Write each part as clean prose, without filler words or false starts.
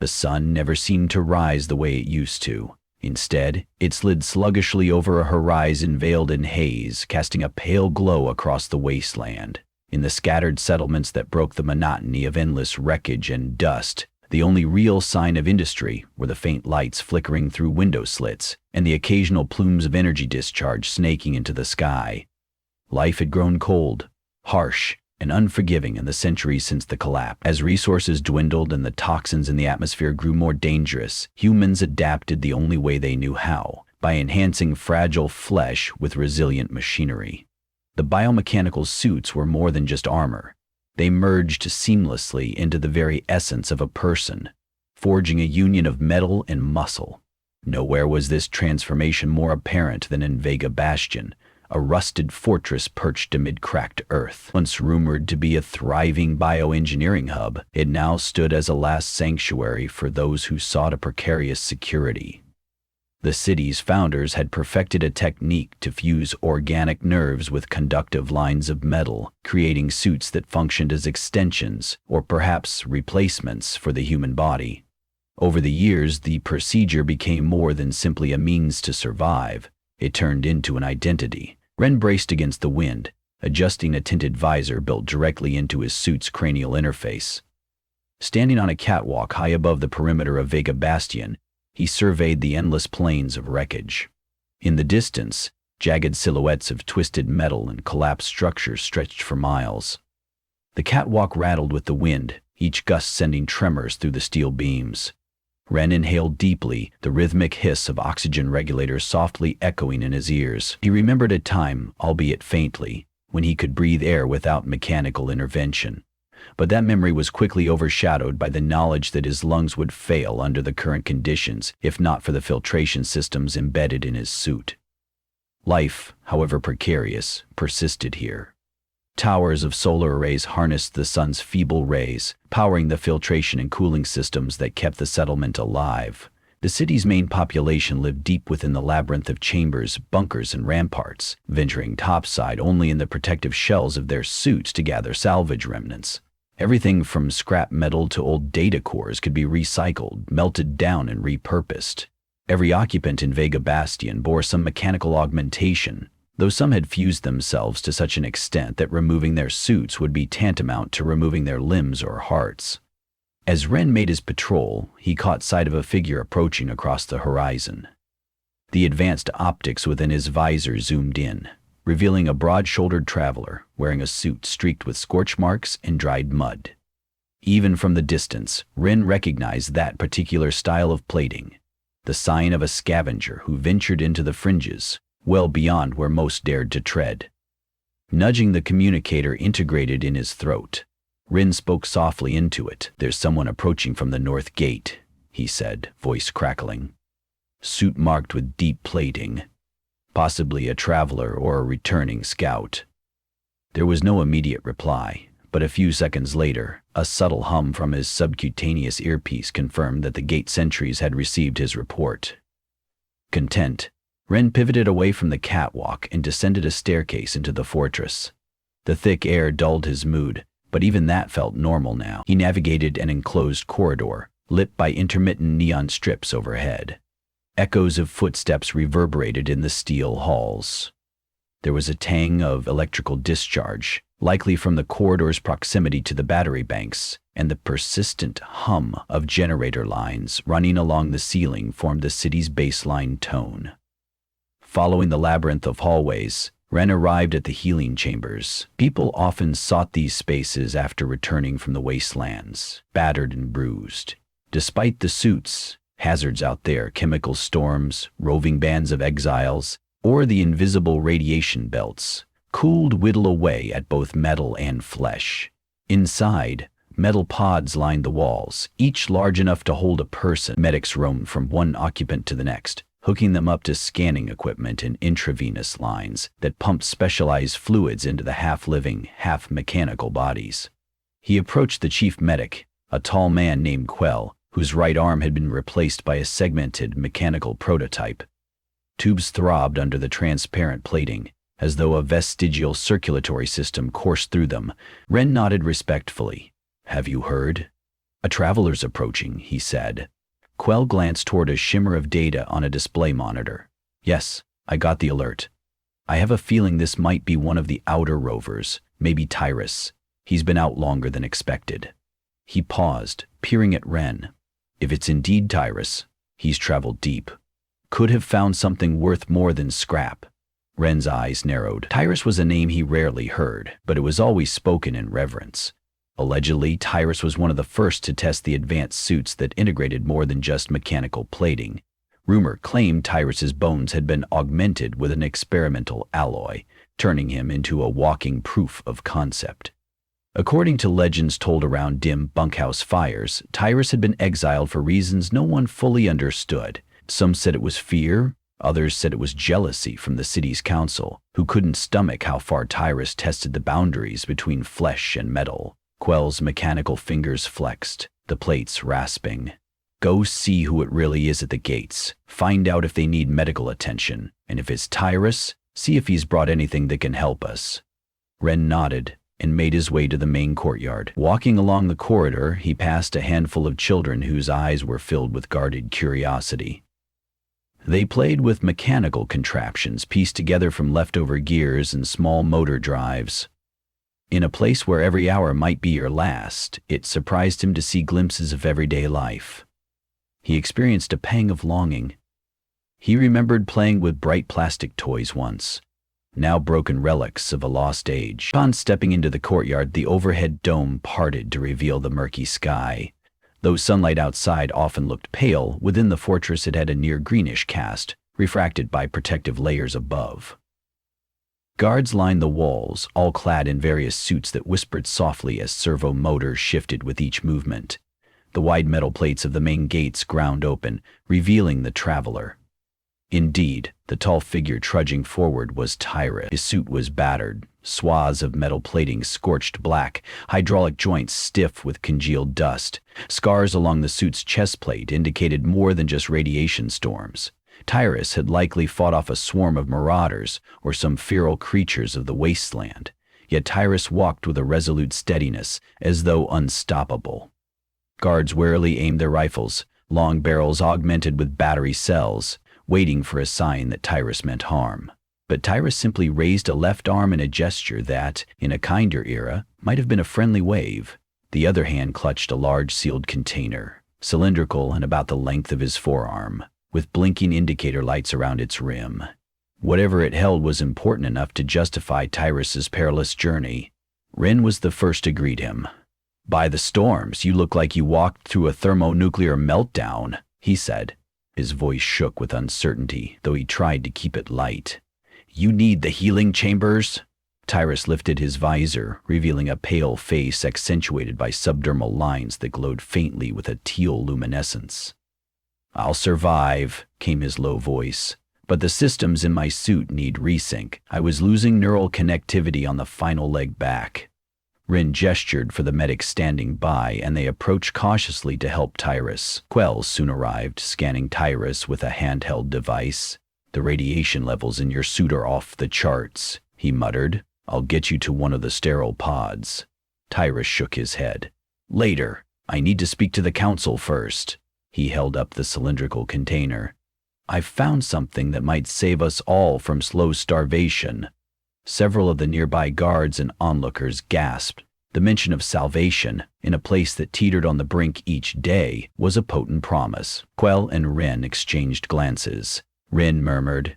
The sun never seemed to rise the way it used to. Instead, it slid sluggishly over a horizon veiled in haze, casting a pale glow across the wasteland. In the scattered settlements that broke the monotony of endless wreckage and dust, the only real sign of industry were the faint lights flickering through window slits and the occasional plumes of energy discharge snaking into the sky. Life had grown cold, harsh, and unforgiving in the centuries since the collapse. As resources dwindled and the toxins in the atmosphere grew more dangerous, humans adapted the only way they knew how, by enhancing fragile flesh with resilient machinery. The biomechanical suits were more than just armor. They merged seamlessly into the very essence of a person, forging a union of metal and muscle. Nowhere was this transformation more apparent than in Vega Bastion, a rusted fortress perched amid cracked earth. Once rumored to be a thriving bioengineering hub, it now stood as a last sanctuary for those who sought a precarious security. The city's founders had perfected a technique to fuse organic nerves with conductive lines of metal, creating suits that functioned as extensions, or perhaps replacements, for the human body. Over the years, the procedure became more than simply a means to survive. It turned into an identity. Ren braced against the wind, adjusting a tinted visor built directly into his suit's cranial interface. Standing on a catwalk high above the perimeter of Vega Bastion, he surveyed the endless plains of wreckage. In the distance, jagged silhouettes of twisted metal and collapsed structures stretched for miles. The catwalk rattled with the wind, each gust sending tremors through the steel beams. Ren inhaled deeply, the rhythmic hiss of oxygen regulators softly echoing in his ears. He remembered a time, albeit faintly, when he could breathe air without mechanical intervention. But that memory was quickly overshadowed by the knowledge that his lungs would fail under the current conditions, if not for the filtration systems embedded in his suit. Life, however precarious, persisted here. Towers of solar arrays harnessed the sun's feeble rays, powering the filtration and cooling systems that kept the settlement alive. The city's main population lived deep within the labyrinth of chambers, bunkers, and ramparts, venturing topside only in the protective shells of their suits to gather salvage remnants. Everything from scrap metal to old data cores could be recycled, melted down, and repurposed. Every occupant in Vega Bastion bore some mechanical augmentation, though some had fused themselves to such an extent that removing their suits would be tantamount to removing their limbs or hearts. As Ren made his patrol, he caught sight of a figure approaching across the horizon. The advanced optics within his visor zoomed in, revealing a broad-shouldered traveler wearing a suit streaked with scorch marks and dried mud. Even from the distance, Ren recognized that particular style of plating, the sign of a scavenger who ventured into the fringes, well beyond where most dared to tread. Nudging the communicator integrated in his throat, Rin spoke softly into it. "There's someone approaching from the north gate," he said, voice crackling. "Suit marked with deep plating. Possibly a traveler or a returning scout." There was no immediate reply, but a few seconds later, a subtle hum from his subcutaneous earpiece confirmed that the gate sentries had received his report. Content, Ren pivoted away from the catwalk and descended a staircase into the fortress. The thick air dulled his mood, but even that felt normal now. He navigated an enclosed corridor, lit by intermittent neon strips overhead. Echoes of footsteps reverberated in the steel halls. There was a tang of electrical discharge, likely from the corridor's proximity to the battery banks, and the persistent hum of generator lines running along the ceiling formed the city's baseline tone. Following the labyrinth of hallways, Ren arrived at the healing chambers. People often sought these spaces after returning from the wastelands, battered and bruised. Despite the suits, hazards out there, chemical storms, roving bands of exiles, or the invisible radiation belts, cooled whittle away at both metal and flesh. Inside, metal pods lined the walls, each large enough to hold a person. Medics roamed from one occupant to the next, hooking them up to scanning equipment and intravenous lines that pumped specialized fluids into the half-living, half-mechanical bodies. He approached the chief medic, a tall man named Quell, whose right arm had been replaced by a segmented mechanical prototype. Tubes throbbed under the transparent plating, as though a vestigial circulatory system coursed through them. Ren nodded respectfully. "Have you heard?" "A traveler's approaching," he said. Quell glanced toward a shimmer of data on a display monitor. "Yes, I got the alert. I have a feeling this might be one of the outer rovers, maybe Tyrus. He's been out longer than expected." He paused, peering at Wren. If it's indeed Tyrus, he's traveled deep. Could have found something worth more than scrap. Wren's eyes narrowed. Tyrus was a name he rarely heard, but it was always spoken in reverence. Allegedly, Tyrus was one of the first to test the advanced suits that integrated more than just mechanical plating. Rumor claimed Tyrus's bones had been augmented with an experimental alloy, turning him into a walking proof of concept. According to legends told around dim bunkhouse fires, Tyrus had been exiled for reasons no one fully understood. Some said it was fear, others said it was jealousy from the city's council, who couldn't stomach how far Tyrus tested the boundaries between flesh and metal. Quell's mechanical fingers flexed, the plates rasping. "Go see who it really is at the gates. Find out if they need medical attention, and if it's Tyrus, see if he's brought anything that can help us." Wren nodded and made his way to the main courtyard. Walking along the corridor, he passed a handful of children whose eyes were filled with guarded curiosity. They played with mechanical contraptions pieced together from leftover gears and small motor drives. In a place where every hour might be your last, it surprised him to see glimpses of everyday life. He experienced a pang of longing. He remembered playing with bright plastic toys once, now broken relics of a lost age. Upon stepping into the courtyard, the overhead dome parted to reveal the murky sky. Though sunlight outside often looked pale, within the fortress it had a near greenish cast, refracted by protective layers above. Guards lined the walls, all clad in various suits that whispered softly as servo motors shifted with each movement. The wide metal plates of the main gates ground open, revealing the traveler. Indeed, the tall figure trudging forward was Tyrus. His suit was battered, swaths of metal plating scorched black, hydraulic joints stiff with congealed dust. Scars along the suit's chest plate indicated more than just radiation storms. Tyrus had likely fought off a swarm of marauders or some feral creatures of the wasteland, yet Tyrus walked with a resolute steadiness, as though unstoppable. Guards warily aimed their rifles, long barrels augmented with battery cells, waiting for a sign that Tyrus meant harm. But Tyrus simply raised a left arm in a gesture that, in a kinder era, might have been a friendly wave. The other hand clutched a large sealed container, cylindrical and about the length of his forearm, with blinking indicator lights around its rim. Whatever it held was important enough to justify Tyrus's perilous journey. Wren was the first to greet him. "By the storms, you look like you walked through a thermonuclear meltdown," he said. His voice shook with uncertainty, though he tried to keep it light. "You need the healing chambers?" Tyrus lifted his visor, revealing a pale face accentuated by subdermal lines that glowed faintly with a teal luminescence. "I'll survive," came his low voice, "but the systems in my suit need resync. I was losing neural connectivity on the final leg back." Wren gestured for the medics standing by, and they approached cautiously to help Tyrus. Quell soon arrived, scanning Tyrus with a handheld device. "The radiation levels in your suit are off the charts," he muttered. "I'll get you to one of the sterile pods." Tyrus shook his head. "Later. I need to speak to the council first." He held up the cylindrical container. "I've found something that might save us all from slow starvation." Several of the nearby guards and onlookers gasped. The mention of salvation, in a place that teetered on the brink each day, was a potent promise. Quell and Wren exchanged glances. Wren murmured,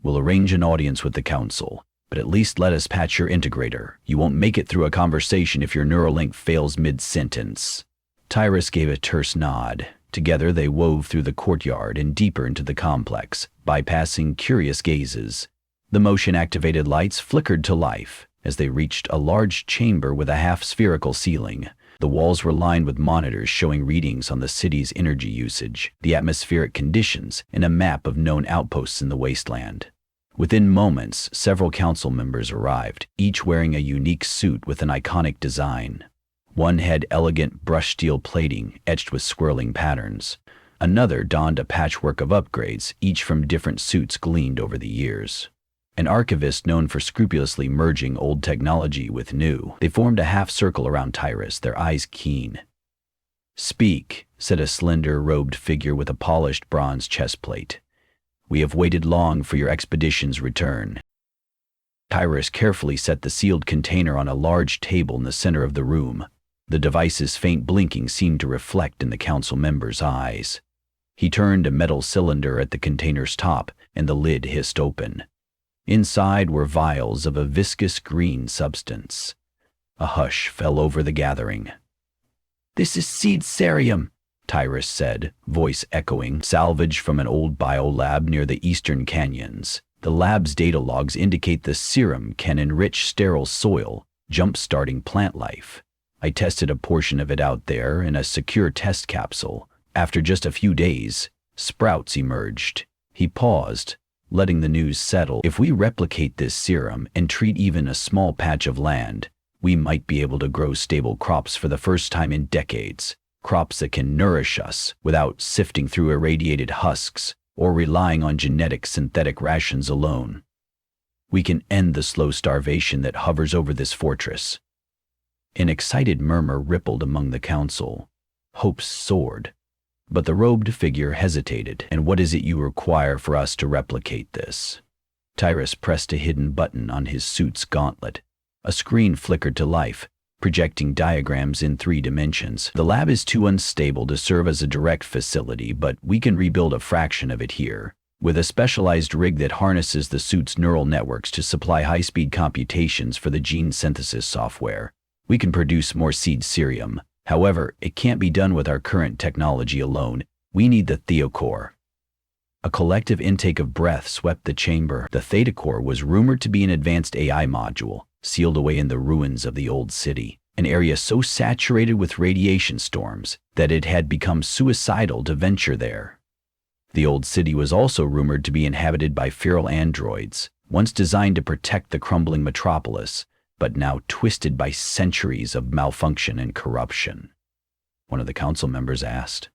"We'll arrange an audience with the council, but at least let us patch your integrator. You won't make it through a conversation if your Neuralink fails mid-sentence." Tyrus gave a terse nod. Together they wove through the courtyard and deeper into the complex, bypassing curious gazes. The motion-activated lights flickered to life as they reached a large chamber with a half-spherical ceiling. The walls were lined with monitors showing readings on the city's energy usage, the atmospheric conditions, and a map of known outposts in the wasteland. Within moments, several council members arrived, each wearing a unique suit with an iconic design. One had elegant brushed steel plating etched with swirling patterns. Another donned a patchwork of upgrades, each from different suits gleaned over the years. An archivist known for scrupulously merging old technology with new. They formed a half circle around Tyrus, their eyes keen. "Speak," said a slender, robed figure with a polished bronze chestplate. "We have waited long for your expedition's return." Tyrus carefully set the sealed container on a large table in the center of the room. The device's faint blinking seemed to reflect in the council member's eyes. He turned a metal cylinder at the container's top, and the lid hissed open. Inside were vials of a viscous green substance. A hush fell over the gathering. "This is seed cerium," Tyrus said, voice echoing, salvaged from an old biolab near the eastern canyons. The lab's data logs indicate the serum can enrich sterile soil, jump-starting plant life. I tested a portion of it out there in a secure test capsule. After just a few days, sprouts emerged. He paused, letting the news settle. If we replicate this serum and treat even a small patch of land, we might be able to grow stable crops for the first time in decades. Crops that can nourish us without sifting through irradiated husks or relying on genetic synthetic rations alone. We can end the slow starvation that hovers over this fortress. An excited murmur rippled among the council. Hopes soared. But the robed figure hesitated. "And what is it you require for us to replicate this?" Tyrus pressed a hidden button on his suit's gauntlet. A screen flickered to life, projecting diagrams in 3 dimensions. "The lab is too unstable to serve as a direct facility, but we can rebuild a fraction of it here, with a specialized rig that harnesses the suit's neural networks to supply high-speed computations for the gene synthesis software. We can produce more seed cerium. However, it can't be done with our current technology alone. We need the Theocore." A collective intake of breath swept the chamber. The Theta Core was rumored to be an advanced AI module, sealed away in the ruins of the old city, an area so saturated with radiation storms that it had become suicidal to venture there. The old city was also rumored to be inhabited by feral androids, once designed to protect the crumbling metropolis, but now twisted by centuries of malfunction and corruption. One of the council members asked,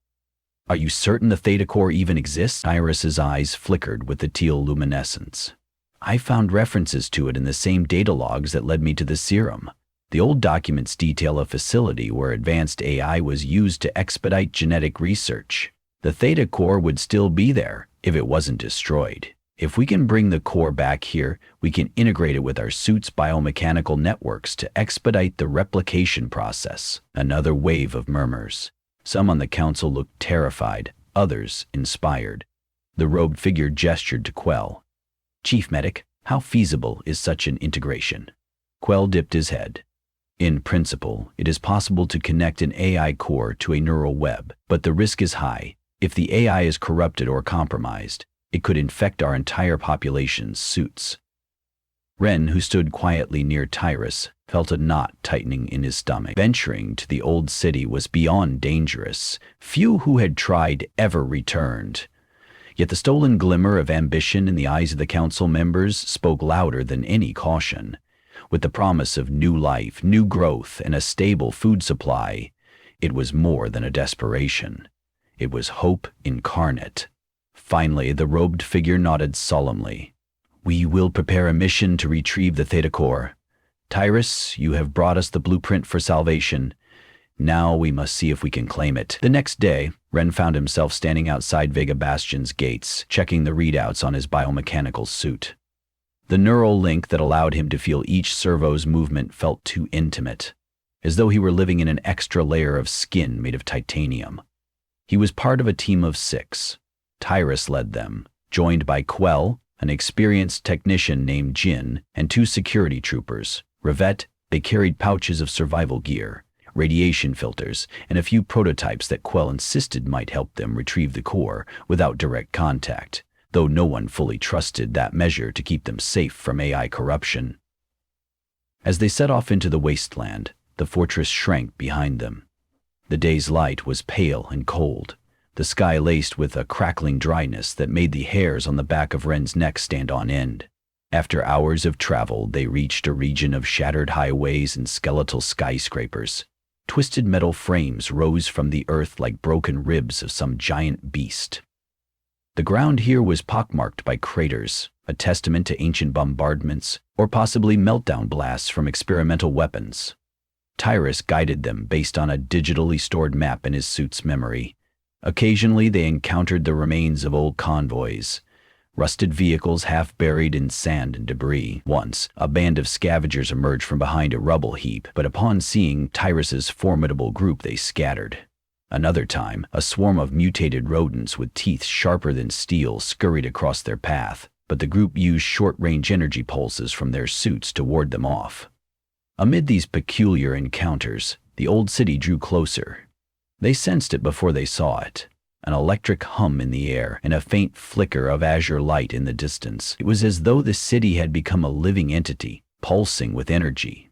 "Are you certain the Theta Core even exists?" Iris's eyes flickered with the teal luminescence. "I found references to it in the same data logs that led me to the serum. The old documents detail a facility where advanced AI was used to expedite genetic research. The Theta Core would still be there if it wasn't destroyed. If we can bring the core back here, we can integrate it with our suit's biomechanical networks to expedite the replication process." Another wave of murmurs. Some on the council looked terrified, others inspired. The robed figure gestured to Quell. "Chief Medic, how feasible is such an integration?" Quell dipped his head. "In principle, it is possible to connect an AI core to a neural web, but the risk is high. If the AI is corrupted or compromised, it could infect our entire population's suits." Ren, who stood quietly near Tyrus, felt a knot tightening in his stomach. Venturing to the old city was beyond dangerous. Few who had tried ever returned. Yet the stolen glimmer of ambition in the eyes of the council members spoke louder than any caution. With the promise of new life, new growth, and a stable food supply, it was more than a desperation. It was hope incarnate. Finally, the robed figure nodded solemnly. "We will prepare a mission to retrieve the Theta Core. Tyrus, you have brought us the blueprint for salvation. Now we must see if we can claim it." The next day, Ren found himself standing outside Vega Bastion's gates, checking the readouts on his biomechanical suit. The neural link that allowed him to feel each servo's movement felt too intimate, as though he were living in an extra layer of skin made of titanium. He was part of a team of 6. Tyrus led them, joined by Quell, an experienced technician named Jin, and 2 security troopers. Rivette, they carried pouches of survival gear, radiation filters, and a few prototypes that Quell insisted might help them retrieve the core without direct contact, though no one fully trusted that measure to keep them safe from AI corruption. As they set off into the wasteland, the fortress shrank behind them. The day's light was pale and cold, the sky laced with a crackling dryness that made the hairs on the back of Ren's neck stand on end. After hours of travel, they reached a region of shattered highways and skeletal skyscrapers. Twisted metal frames rose from the earth like broken ribs of some giant beast. The ground here was pockmarked by craters, a testament to ancient bombardments, or possibly meltdown blasts from experimental weapons. Tyrus guided them based on a digitally stored map in his suit's memory. Occasionally, they encountered the remains of old convoys, rusted vehicles half buried in sand and debris. Once, a band of scavengers emerged from behind a rubble heap, but upon seeing Tyrus's formidable group, they scattered. Another time, a swarm of mutated rodents with teeth sharper than steel scurried across their path, but the group used short-range energy pulses from their suits to ward them off. Amid these peculiar encounters, the old city drew closer. They sensed it before they saw it. An electric hum in the air and a faint flicker of azure light in the distance. It was as though the city had become a living entity, pulsing with energy.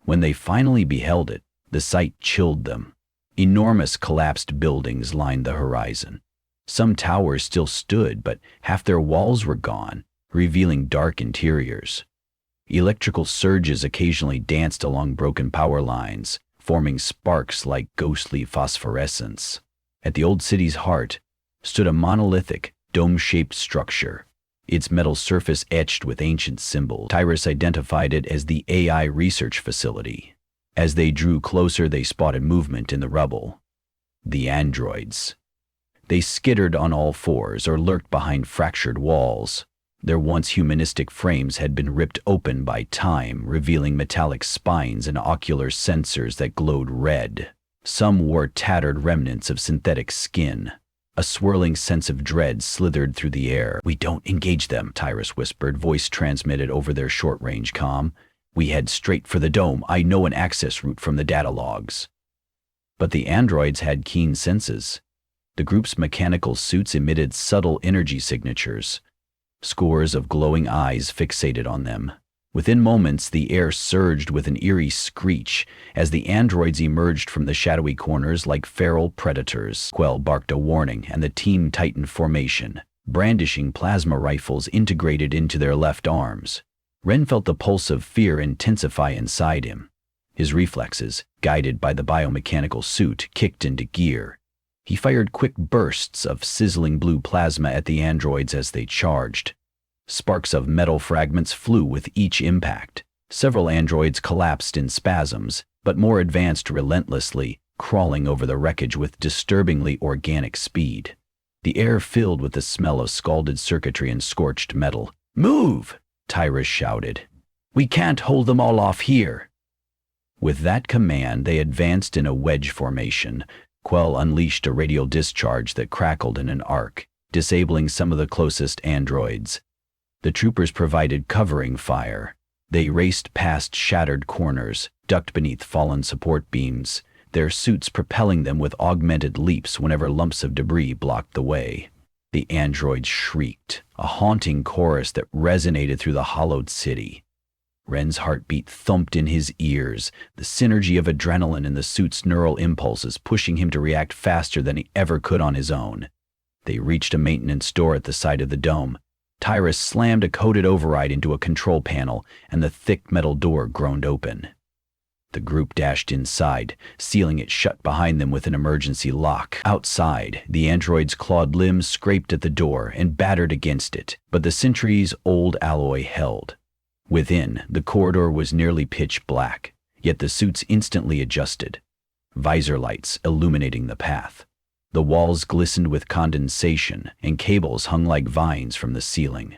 When they finally beheld it, the sight chilled them. Enormous collapsed buildings lined the horizon. Some towers still stood, but half their walls were gone, revealing dark interiors. Electrical surges occasionally danced along broken power lines, forming sparks like ghostly phosphorescence. At the old city's heart stood a monolithic, dome-shaped structure, its metal surface etched with ancient symbols. Tyrus identified it as the AI research facility. As they drew closer, they spotted movement in the rubble. The androids. They skittered on all fours or lurked behind fractured walls. Their once humanistic frames had been ripped open by time, revealing metallic spines and ocular sensors that glowed red. Some wore tattered remnants of synthetic skin. A swirling sense of dread slithered through the air. "We don't engage them," Tyrus whispered, voice transmitted over their short-range comm. "We head straight for the dome. I know an access route from the data logs." But the androids had keen senses. The group's mechanical suits emitted subtle energy signatures. Scores of glowing eyes fixated on them. Within moments, the air surged with an eerie screech as the androids emerged from the shadowy corners like feral predators. Quell barked a warning, and the team tightened formation, brandishing plasma rifles integrated into their left arms. Ren felt the pulse of fear intensify inside him. His reflexes, guided by the biomechanical suit, kicked into gear. He fired quick bursts of sizzling blue plasma at the androids as they charged. Sparks of metal fragments flew with each impact. Several androids collapsed in spasms, but more advanced relentlessly, crawling over the wreckage with disturbingly organic speed. The air filled with the smell of scalded circuitry and scorched metal. "Move!" Tyrus shouted. "We can't hold them all off here." With that command, they advanced in a wedge formation. Quell unleashed a radial discharge that crackled in an arc, disabling some of the closest androids. The troopers provided covering fire. They raced past shattered corners, ducked beneath fallen support beams, their suits propelling them with augmented leaps whenever lumps of debris blocked the way. The androids shrieked, a haunting chorus that resonated through the hollowed city. Ren's heartbeat thumped in his ears, the synergy of adrenaline and the suit's neural impulses pushing him to react faster than he ever could on his own. They reached a maintenance door at the side of the dome. Tyrus slammed a coded override into a control panel, and the thick metal door groaned open. The group dashed inside, sealing it shut behind them with an emergency lock. Outside, the android's clawed limbs scraped at the door and battered against it, but the Sentry's old alloy held. Within, the corridor was nearly pitch black, yet the suits instantly adjusted. Visor lights illuminating the path. The walls glistened with condensation, and cables hung like vines from the ceiling.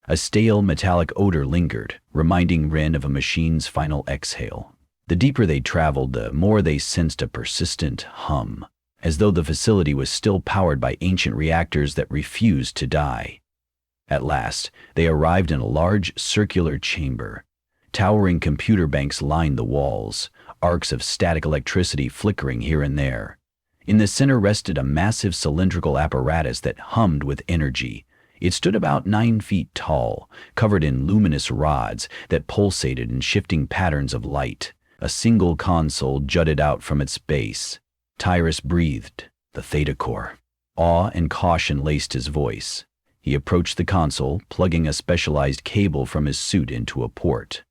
A stale metallic odor lingered, reminding Ren of a machine's final exhale. The deeper they traveled, the more they sensed a persistent hum, as though the facility was still powered by ancient reactors that refused to die. At last, they arrived in a large circular chamber. Towering computer banks lined the walls, arcs of static electricity flickering here and there. In the center rested a massive cylindrical apparatus that hummed with energy. It stood about 9 feet tall, covered in luminous rods that pulsated in shifting patterns of light. A single console jutted out from its base. Tyrus breathed, the Theta Core. Awe and caution laced his voice. He approached the console, plugging a specialized cable from his suit into a port.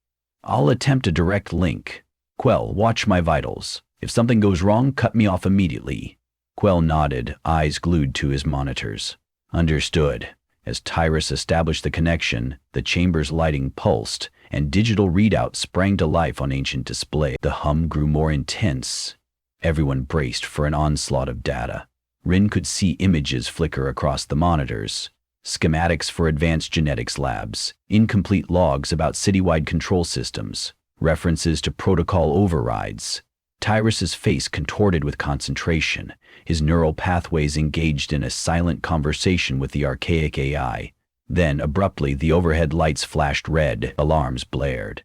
"I'll attempt a direct link. Quell, watch my vitals. If something goes wrong, cut me off immediately." Quell nodded, eyes glued to his monitors. "Understood." As Tyrus established the connection, the chamber's lighting pulsed, and digital readouts sprang to life on ancient display. The hum grew more intense. Everyone braced for an onslaught of data. Rin could see images flicker across the monitors. Schematics for advanced genetics labs, incomplete logs about citywide control systems, references to protocol overrides. Tyrus's face contorted with concentration, his neural pathways engaged in a silent conversation with the archaic AI. Then, abruptly, the overhead lights flashed red, alarms blared.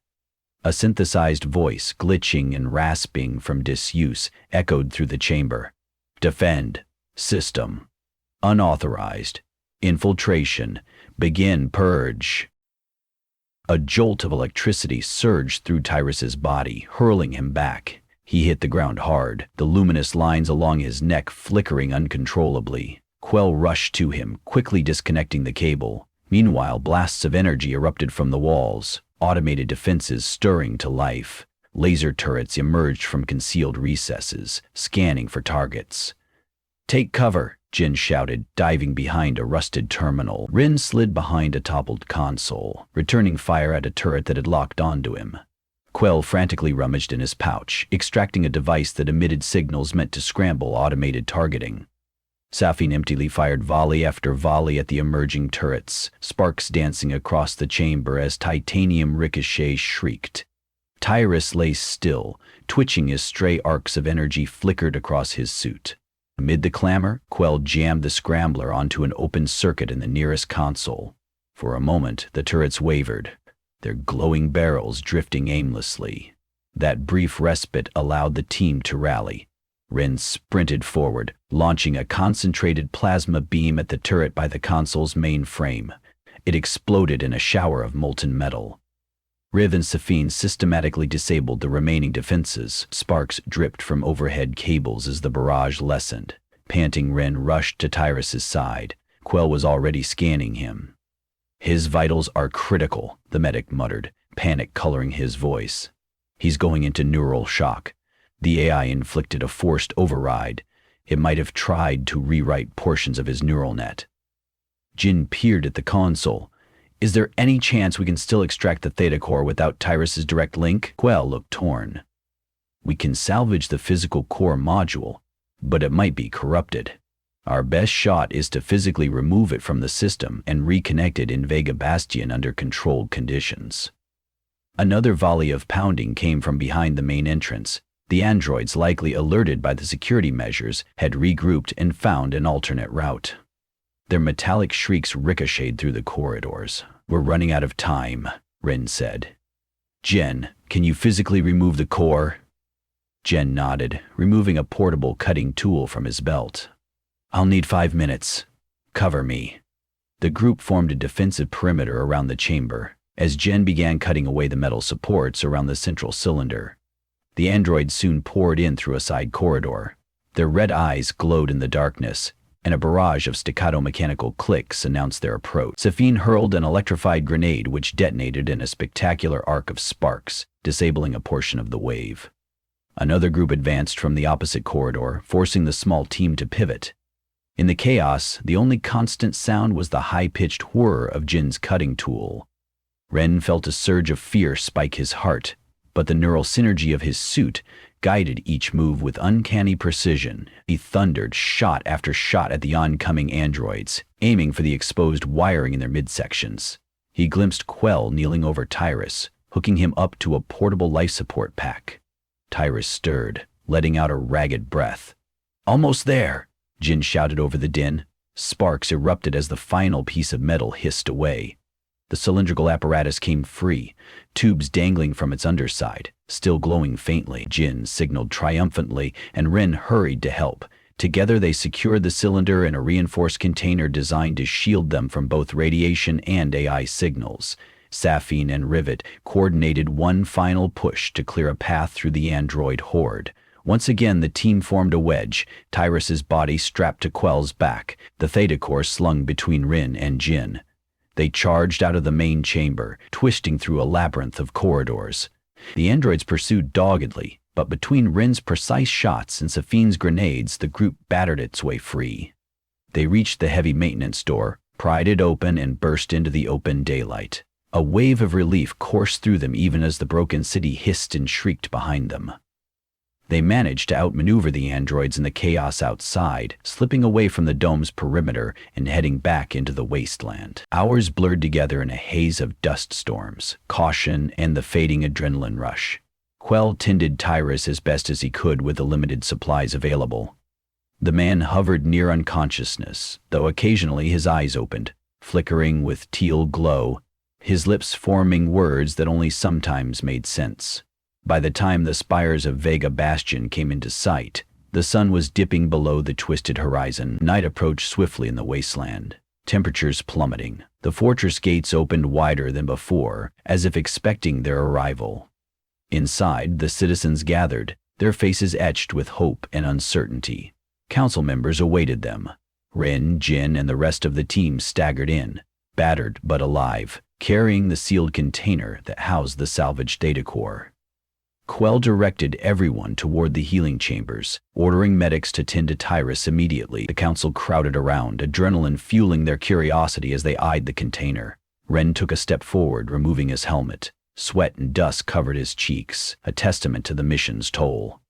A synthesized voice, glitching and rasping from disuse, echoed through the chamber. Defend. System. Unauthorized. Infiltration. Begin purge. A jolt of electricity surged through Tyrus's body, hurling him back. He hit the ground hard, the luminous lines along his neck flickering uncontrollably. Quell rushed to him, quickly disconnecting the cable. Meanwhile, blasts of energy erupted from the walls, automated defenses stirring to life. Laser turrets emerged from concealed recesses, scanning for targets. "Take cover," Jin shouted, diving behind a rusted terminal. Rin slid behind a toppled console, returning fire at a turret that had locked onto him. Quell frantically rummaged in his pouch, extracting a device that emitted signals meant to scramble automated targeting. Safin emptily fired volley after volley at the emerging turrets, sparks dancing across the chamber as titanium ricochets shrieked. Tyrus lay still, twitching as stray arcs of energy flickered across his suit. Amid the clamor, Quell jammed the scrambler onto an open circuit in the nearest console. For a moment, the turrets wavered, their glowing barrels drifting aimlessly. That brief respite allowed the team to rally. Rin sprinted forward, launching a concentrated plasma beam at the turret by the console's main frame. It exploded in a shower of molten metal. Riv and Safin systematically disabled the remaining defenses. Sparks dripped from overhead cables as the barrage lessened. Panting, Rin rushed to Tyrus's side. Quell was already scanning him. "His vitals are critical," the medic muttered, panic coloring his voice. "He's going into neural shock." The AI inflicted a forced override. It might have tried to rewrite portions of his neural net. Jin peered at the console. "Is there any chance we can still extract the Theta Core without Tyrus's direct link?" Quell looked torn. "We can salvage the physical core module, but it might be corrupted. Our best shot is to physically remove it from the system and reconnect it in Vega Bastion under controlled conditions." Another volley of pounding came from behind the main entrance. The androids, likely alerted by the security measures, had regrouped and found an alternate route. Their metallic shrieks ricocheted through the corridors. "We're running out of time," Rin said. "Jen, can you physically remove the core?" Jen nodded, removing a portable cutting tool from his belt. "I'll need 5 minutes. Cover me." The group formed a defensive perimeter around the chamber, as Jen began cutting away the metal supports around the central cylinder. The androids soon poured in through a side corridor. Their red eyes glowed in the darkness, and a barrage of staccato mechanical clicks announced their approach. Safin hurled an electrified grenade which detonated in a spectacular arc of sparks, disabling a portion of the wave. Another group advanced from the opposite corridor, forcing the small team to pivot. In the chaos, the only constant sound was the high-pitched whir of Jin's cutting tool. Ren felt a surge of fear spike his heart, but the neural synergy of his suit guided each move with uncanny precision. He thundered shot after shot at the oncoming androids, aiming for the exposed wiring in their midsections. He glimpsed Quell kneeling over Tyrus, hooking him up to a portable life support pack. Tyrus stirred, letting out a ragged breath. "Almost there," Jin shouted over the din. Sparks erupted as the final piece of metal hissed away. The cylindrical apparatus came free, tubes dangling from its underside, still glowing faintly. Jin signaled triumphantly, and Ren hurried to help. Together they secured the cylinder in a reinforced container designed to shield them from both radiation and AI signals. Safin and Rivet coordinated one final push to clear a path through the android horde. Once again the team formed a wedge, Tyrus's body strapped to Quell's back, the Theta Core slung between Rin and Jin. They charged out of the main chamber, twisting through a labyrinth of corridors. The androids pursued doggedly, but between Rin's precise shots and Safin's grenades, the group battered its way free. They reached the heavy maintenance door, pried it open, and burst into the open daylight. A wave of relief coursed through them even as the broken city hissed and shrieked behind them. They managed to outmaneuver the androids in the chaos outside, slipping away from the dome's perimeter and heading back into the wasteland. Hours blurred together in a haze of dust storms, caution, and the fading adrenaline rush. Quell tended Tyrus as best as he could with the limited supplies available. The man hovered near unconsciousness, though occasionally his eyes opened, flickering with teal glow, his lips forming words that only sometimes made sense. By the time the spires of Vega Bastion came into sight, the sun was dipping below the twisted horizon. Night approached swiftly in the wasteland, temperatures plummeting. The fortress gates opened wider than before, as if expecting their arrival. Inside, the citizens gathered, their faces etched with hope and uncertainty. Council members awaited them. Rin, Jin, and the rest of the team staggered in, battered but alive, carrying the sealed container that housed the salvaged data core. Quell directed everyone toward the healing chambers, ordering medics to tend to Tyrus immediately. The council crowded around, adrenaline fueling their curiosity as they eyed the container. Ren took a step forward, removing his helmet. Sweat and dust covered his cheeks, a testament to the mission's toll.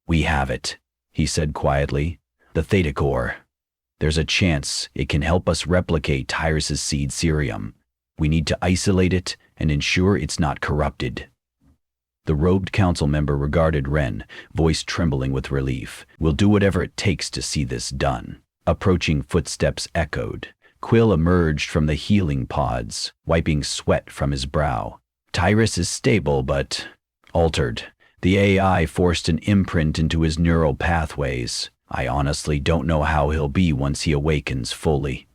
"We have it," he said quietly. "The Theta Core. There's a chance it can help us replicate Tyrus's seed serum. We need to isolate it and ensure it's not corrupted." The robed council member regarded Ren, voice trembling with relief. "We'll do whatever it takes to see this done." Approaching footsteps echoed. Quill emerged from the healing pods, wiping sweat from his brow. "Tyrus is stable but altered. The AI forced an imprint into his neural pathways. I honestly don't know how he'll be once he awakens fully."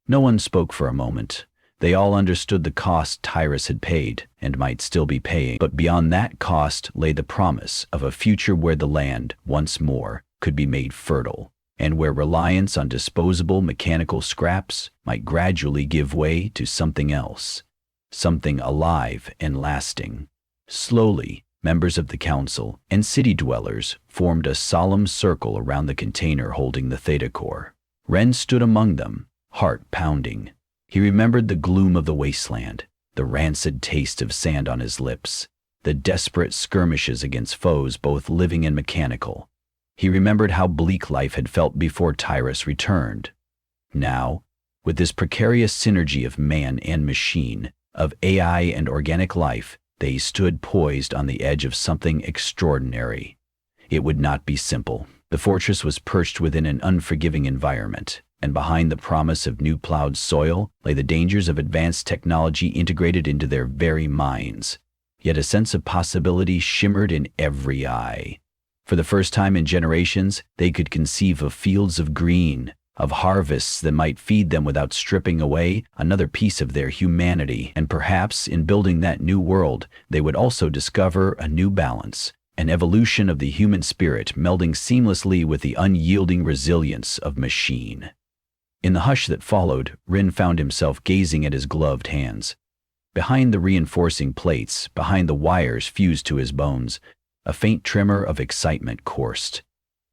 No one spoke for a moment. They all understood the cost Tyrus had paid, and might still be paying, but beyond that cost lay the promise of a future where the land, once more, could be made fertile, and where reliance on disposable mechanical scraps might gradually give way to something else, something alive and lasting. Slowly, members of the council and city dwellers formed a solemn circle around the container holding the Theta Core. Ren stood among them, heart pounding. He remembered the gloom of the wasteland, the rancid taste of sand on his lips, the desperate skirmishes against foes both living and mechanical. He remembered how bleak life had felt before Tyrus returned. Now, with this precarious synergy of man and machine, of AI and organic life, they stood poised on the edge of something extraordinary. It would not be simple. The fortress was perched within an unforgiving environment, and behind the promise of new plowed soil lay the dangers of advanced technology integrated into their very minds. Yet a sense of possibility shimmered in every eye. For the first time in generations, they could conceive of fields of green, of harvests that might feed them without stripping away another piece of their humanity. And perhaps in building that new world, they would also discover a new balance, an evolution of the human spirit melding seamlessly with the unyielding resilience of machine. In the hush that followed, Rin found himself gazing at his gloved hands. Behind the reinforcing plates, behind the wires fused to his bones, a faint tremor of excitement coursed.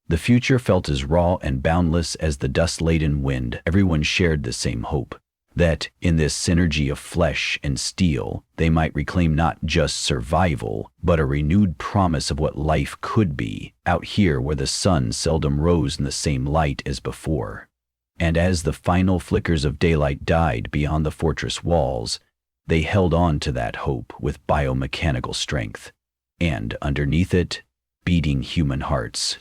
The future felt as raw and boundless as the dust-laden wind. Everyone shared the same hope, that, in this synergy of flesh and steel, they might reclaim not just survival, but a renewed promise of what life could be, out here where the sun seldom rose in the same light as before. And as the final flickers of daylight died beyond the fortress walls, they held on to that hope with biomechanical strength, and underneath it, beating human hearts.